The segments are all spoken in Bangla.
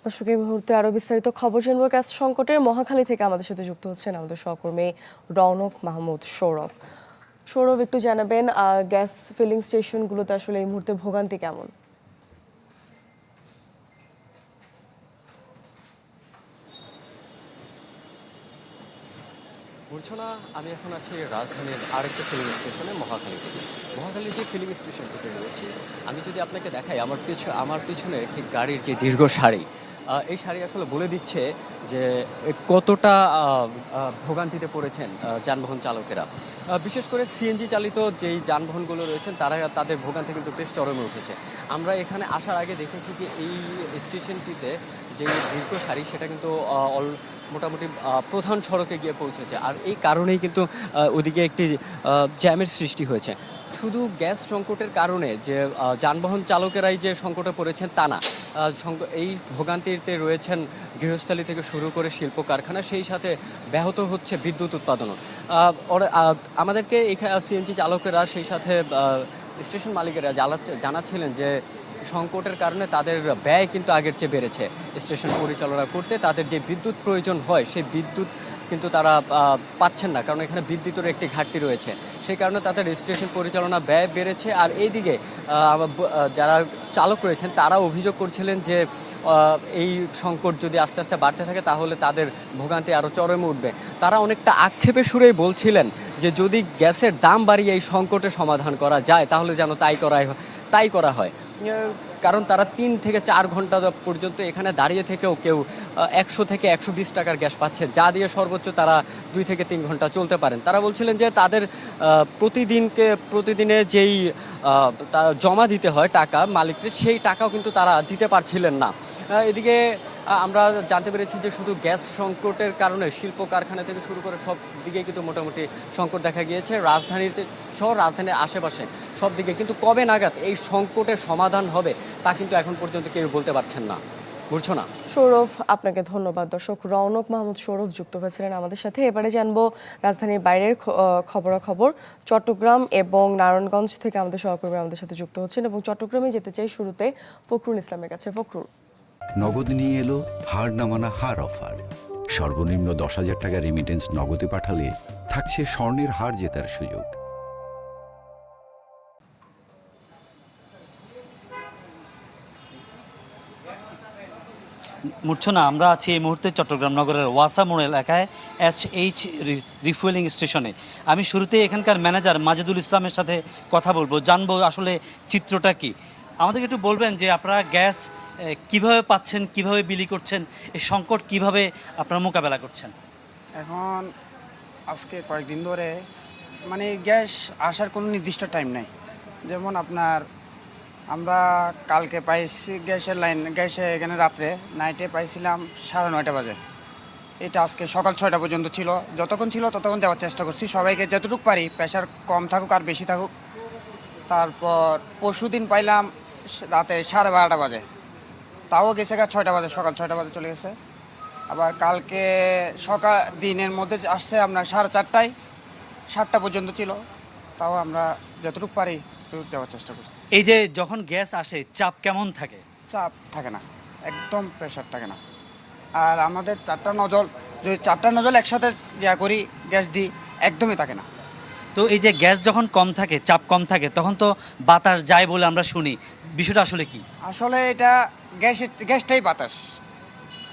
দর্শক, এই মুহূর্তে আরো বিস্তারিত খবর জানবো। গ্যাস সংকটের মহাখালী থেকে আমাদের সাথে যুক্ত হচ্ছেন আমাদের সহকর্মী রৌনক মাহমুদ সৌরভ। সৌরভ, একটু জানাবেন গ্যাস ফিলিং স্টেশনগুলোতে আসলে এই মুহূর্তে ভোগান্তি কেমন? মূর্ছনা, আমি এখন আছি রাজধানীর আরেকটা ফিলিং স্টেশনে, মহাখালীতে। মহাখালীর যে ফিলিং স্টেশনটিতে রয়েছে, আমি যদি আপনাকে দেখাই, আমার পিছনে ঠিক গাড়ির যে দীর্ঘ সারি, এই সারি আসলে বলে দিচ্ছে যে কতটা ভোগান্তিতে পড়েছেন যানবাহন চালকেরা। বিশেষ করে সিএনজি চালিত যেই যানবাহনগুলো রয়েছেন তাদের ভোগান্তি কিন্তু বেশ চরমে উঠেছে। আমরা এখানে আসার আগে দেখেছি যে এই স্টেশনটিতে যে দীর্ঘ সারি সেটা কিন্তু মোটামুটি প্রধান সড়কে গিয়ে পৌঁছেছে, আর এই কারণেই কিন্তু ওদিকে একটি জ্যামের সৃষ্টি হয়েছে। শুধু গ্যাস সংকটের কারণে যে যানবাহন চালকেরাই যে সংকটে পড়েছেন তা না, এই ভোগান্তিতে রয়েছেন গৃহস্থালী থেকে শুরু করে শিল্প কারখানা, সেই সাথে ব্যাহত হচ্ছে বিদ্যুৎ উৎপাদনও। আমাদেরকে এখানে সিএনজি চালকেরা, সেই সাথে স্টেশন মালিকেরা জানাচ্ছিলেন যে সংকটের কারণে তাদের ব্যয় কিন্তু আগের চেয়ে বেড়েছে। স্টেশন পরিচালনা করতে তাদের যে বিদ্যুৎ প্রয়োজন হয় সেই বিদ্যুৎ কিন্তু তারা পাচ্ছেন না, কারণ এখানে বিদ্যুতের একটি ঘাটতি রয়েছে। সেই কারণে তাদের স্টেশন পরিচালনা ব্যয় বেড়েছে। আর এইদিকে যারা চালক রয়েছেন তারা অভিযোগ করছিলেন যে এই সংকট যদি আস্তে আস্তে বাড়তে থাকে তাহলে তাদের ভোগান্তি আরও চরমে উঠবে। তারা অনেকটা আক্ষেপে সুরেই বলছিলেন যে যদি গ্যাসের দাম বাড়িয়ে এই সংকটের সমাধান করা যায় তাহলে যেন তাই করা হয়। কারণ তারা 3 থেকে 4 ঘন্টা পর্যন্ত এখানে দাঁড়িয়ে থেকেও কেউ 100 থেকে 120 টাকার গ্যাস পাচ্ছে, যা দিয়ে সর্বোচ্চ তারা 2 থেকে 3 ঘন্টা চলতে পারেন। তারা বলছিলেন যে তাদের প্রতিদিনে যেই জমা দিতে হয় টাকা মালিককে, সেই টাকাও কিন্তু তারা দিতে পারছিলেন না। এদিকে আমরা জানতে পেরেছি যে শুধু গ্যাস সংকটের কারণে শিল্প কারখানা থেকে শুরু করে সব দিকে কিন্তু মোটামুটি সংকট দেখা গিয়েছে, রাজধানীর আশেপাশে সব দিকে। কিন্তু কবে নাগাদ এই সংকটের সমাধান হবে তা কিন্তু এখন পর্যন্ত কেউ বলতে পারছেন না। বুঝছো না সৌরভ, আপনাকে ধন্যবাদ। দর্শক, রৌনক মাহমুদ সৌরভ যুক্ত হয়েছিলেন আমাদের সাথে। এবারে জানবো রাজধানীর বাইরের খবরাখবর। চট্টগ্রাম এবং নারায়ণগঞ্জ থেকে আমাদের সহকর্মী আমাদের সাথে যুক্ত হচ্ছেন, এবং চট্টগ্রামে যেতে চাই শুরুতে ফখরুল ইসলামের কাছে। ফখরুল, নগদ নিয়ে এলো হার না মানা হার অফার। সর্বনিম্ন 10,000 টাকা রেমিটেন্স নগদে পাঠালে থাকছে স্বর্ণের হার জেতার সুযোগ। মূর্ছনা, আমরা আছি এই মুহূর্তে চট্টগ্রাম নগরের ওয়াসা মোড় এলাকায় SH রিফুয়েলিং স্টেশনে। আমি শুরুতেই এখানকার ম্যানেজার মাজেদুল ইসলামের সাথে কথা বলবো, জানবো আসলে চিত্রটা কি। আমাদেরকে একটু বলবেন যে আপনারা গ্যাস কিভাবে পাচ্ছেন, কিভাবে বিলি করছেন, এই সংকট কিভাবে আপনারা মোকাবেলা করছেন? এখন আজকে কয়েকদিন ধরে মানে গ্যাস আসার কোনো নির্দিষ্ট টাইম নাই। যেমন আমরা কালকে পাইছি গ্যাসে এখানে রাত্রে নাইটে পাইছিলাম 9:30 বাজে। এটা আজকে সকাল 6টা পর্যন্ত ছিল। যতক্ষণ ছিল ততক্ষণ দেওয়ার চেষ্টা করছি সবাইকে, যতটুকু পারি, প্রেশার কম থাকুক আর বেশি থাকুক। তারপর পরশু দিন পাইলাম রাতে 12:30 বাজে, তাও গেছে 6টা বাজে, সকাল 6টা বাজে চলে গেছে। আবার কালকে দিনের মধ্যে আসছে আপনার 4:30টায়, 7টা পর্যন্ত ছিল, তাও আমরা যতটুকু পারি ততটুকু দেওয়ার চেষ্টা করছি। এই যে যখন গ্যাস আসে চাপ কেমন থাকে? চাপ থাকে না, একদম প্রেশার থাকে না। আর আমাদের 4টা নজল, যদি 4টা নজল একসাথে করি গ্যাস দিই, একদমই থাকে না। তো এই যে গ্যাস যখন কম থাকে, চাপ কম থাকে, তখন তো বাতাস যায় বলে আমরা শুনি, বিষয়টা আসলে কি? আসলে এটা গ্যাসটাই বাতাস,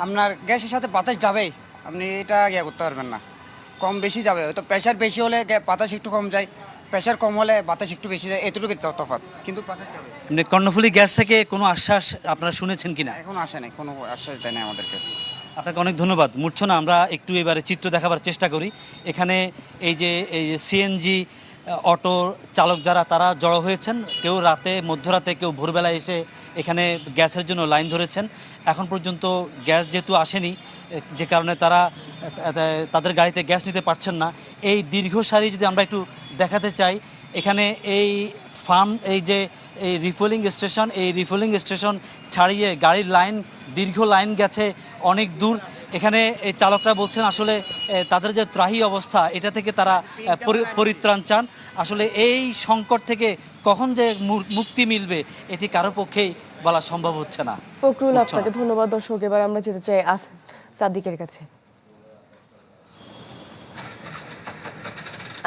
আপনার গ্যাসের সাথে বাতাস যাবেই, আপনি এটা করতে পারবেন না, কম বেশি যাবে। তো প্রেশার বেশি হলে বাতাস একটু কম যায়, প্রেশার কম হলে বাতাস একটু বেশি যায়, এতটুকু তফাৎ, কিন্তু বাতাস যাবে। মানে কর্ণফুলী গ্যাস থেকে কোনো আশ্বাস আপনারা শুনেছেন কিনা? এখন আসে নাই, কোনো আশ্বাস দেয় না আমাদেরকে। আপনাকে অনেক ধন্যবাদ। মূর্ছনা, আমরা একটু এবারে চিত্র দেখাবার চেষ্টা করি। এখানে এই যে সিএনজি অটো চালক যারা, তারা জড়ো হয়েছেন, কেউ মধ্যরাতে, কেউ ভোরবেলায় এসে এখানে গ্যাসের জন্য লাইন ধরেছেন। এখন পর্যন্ত গ্যাস যেহেতু আসেনি, যে কারণে তারা তাদের গাড়িতে গ্যাস নিতে পারছেন না। এই দীর্ঘ সারি যদি আমরা একটু দেখাতে চাই, এখানে এই রিফুয়েলিং স্টেশন ছাড়িয়ে গাড়ির লাইন, দীর্ঘ লাইন গেছে অনেক দূর। এখানে এই চালকরা বলছেন আসলে তাদের যে ত্রাহি অবস্থা, এটা থেকে তারা পরিত্রাণ চান। আসলে এই সংকট থেকে কখন যে মুক্তি মিলবে এটি কারো পক্ষেই বলা সম্ভব হচ্ছে না। ফখরুল, বুঝছো আপনাকে না? ধন্যবাদ। দর্শক, এবার আমরা যেতে চাই সাদিকের কাছে।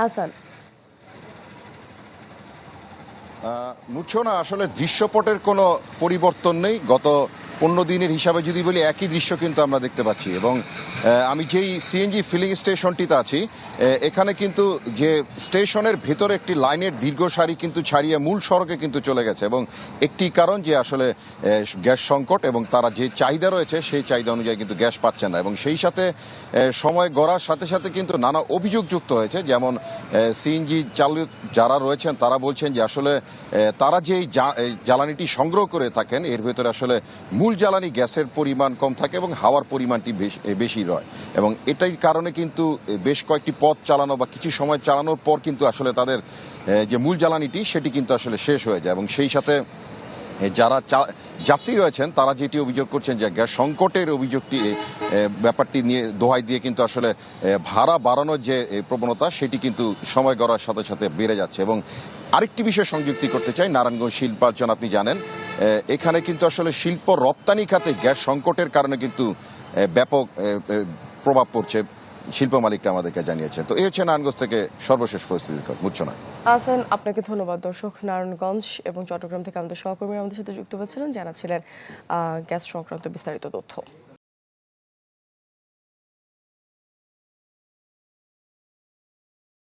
আসান, মুচ্ছনা, আসলে দৃশ্যপটের কোনো পরিবর্তন নেই। গত 15 দিনের হিসাবে যদি বলি একই দৃশ্য কিন্তু আমরা দেখতে পাচ্ছি। এবং আমি যেই সিএনজি ফিলিং স্টেশনটিতে আছি, এখানে কিন্তু যে স্টেশনের ভেতরে একটি লাইনের দীর্ঘ সারি কিন্তু ছাড়িয়ে মূল সড়কে কিন্তু চলে গেছে। এবং একটি কারণ যে আসলে গ্যাস সংকট, এবং তারা যে চাহিদা রয়েছে সেই চাহিদা অনুযায়ী কিন্তু গ্যাস পাচ্ছে না। এবং সেই সাথে সময় গড়ার সাথে সাথে কিন্তু নানা অভিযোগ যুক্ত হয়েছে। যেমন সিএনজি চালক যারা রয়েছেন তারা বলছেন যে আসলে তারা যে জ্বালানিটি সংগ্রহ করে থাকেন এর ভেতরে আসলে মূল জ্বালানি গ্যাসের পরিমাণ কম থাকে এবং হাওয়ার পরিমাণটি বেশি রয়। এবং এটাই কারণে কিন্তু বেশ কয়েকটি পথ চালানো বা কিছু সময় চালানোর পর কিন্তু আসলে তাদের যে মূল জ্বালানিটি সেটি কিন্তু আসলে শেষ হয়ে যায়। এবং সেই সাথে যারা যাত্রী রয়েছেন তারা যেটি অভিযোগ করছেন যে গ্যাস সংকটের অভিযোগটি ব্যাপারটি নিয়ে দোহাই দিয়ে কিন্তু আসলে ভাড়া বাড়ানোর যে প্রবণতা সেটি কিন্তু সময় গড়ার সাথে সাথে বেড়ে যাচ্ছে। এবং আরেকটি বিষয় সংযুক্তি করতে চাই, নারায়ণগঞ্জ শিল্পাঞ্চল আপনি জানেন এখানে কিন্তু আসলে শিল্প রপ্তানি খাতে গ্যাস সংকটের কারণে কিন্তু ব্যাপক প্রভাব পড়ছে, শিল্প মালিকরা আমাদেরকে জানিয়েছেন। তো এই হচ্ছে নারায়ণগঞ্জ থেকে সর্বশেষ পরিস্থিতি মুচ্ছনা। আসান, আপনাকে ধন্যবাদ। দর্শক, নারায়ণগঞ্জ এবং চট্টগ্রাম থেকে আমাদের সহকর্মীরা আমাদের সাথে যুক্ত হয়েছিলেন, জানাচ্ছিলেন গ্যাস সংক্রান্ত বিস্তারিত তথ্য।